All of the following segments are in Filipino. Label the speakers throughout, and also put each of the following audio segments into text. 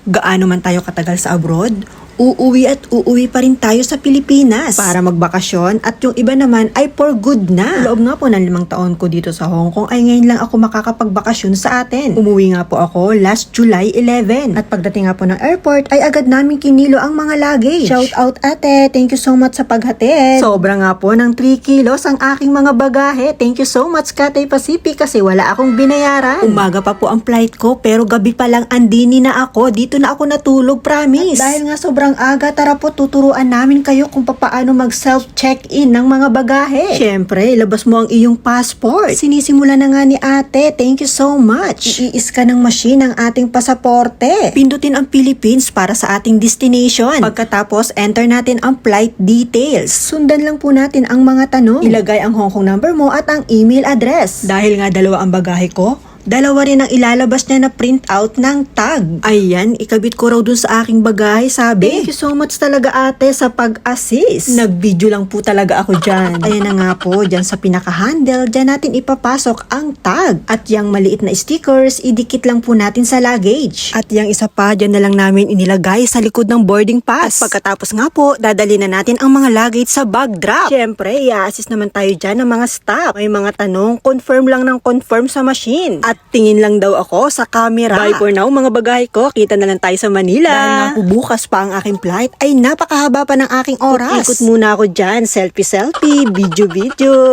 Speaker 1: Gaano man tayo katagal sa abroad, uuwi at uuwi pa rin tayo sa Pilipinas para magbakasyon at yung iba naman ay for good na. Loob nga po ng 5 taon ko dito sa Hong Kong ay ngayon lang ako makakapagbakasyon sa atin. Umuwi nga po ako last July 11 at pagdating nga po ng airport ay agad namin kinilo ang mga luggage. Shout out ate, thank you so much sa paghatid. Sobra nga po ng 3 kilos ang aking mga bagahe. Thank you so much Cathay Pacific kasi wala akong binayaran. Umaga pa po ang flight ko pero gabi pa lang andini na ako. Dito na ako natulog, promise. At dahil nga sobrang aga, tara po tuturuan namin kayo kung paano mag self-check-in ng mga bagahe. Syempre, labas mo ang iyong passport. Sinisimula na nga ni ate, thank you so much. I-scan ng machine ang ating pasaporte. Pindutin ang Philippines para sa ating destination. Pagkatapos, enter natin ang flight details. Sundan lang po natin ang mga tanong. Ilagay ang Hong Kong number mo at ang email address. Dahil nga dalawa ang bagahe ko, dalawa rin ang ilalabas niya na print out ng tag. Ayan, ikabit ko raw dun sa aking bagay, sabi. Thank you so much talaga ate sa pag-assist. Nag-video lang po talaga ako dyan. Ayan na nga po, dyan sa pinaka-handle, dyan natin ipapasok ang tag. At yung maliit na stickers, idikit lang po natin sa luggage. At yung isa pa, dyan na lang namin inilagay sa likod ng boarding pass. At pagkatapos nga po, dadali na natin ang mga luggage sa bag drop. Siyempre, i-assist naman tayo dyan ng mga staff. May mga tanong, confirm lang ng confirm sa machine. At tingin lang daw ako sa camera. Bye for now mga bagahe ko. Kita na lang tayo sa Manila. Dahil nga po bukas pa ang aking flight ay napakahaba pa ng aking oras. Ikot muna ako dyan. Selfie, video.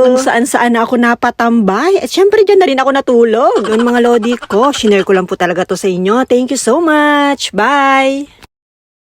Speaker 1: Kung saan ako napatambay. At syempre dyan na rin ako natulog. Yun mga lodi ko. Shinare ko lang po talaga to sa inyo. Thank you so much. Bye!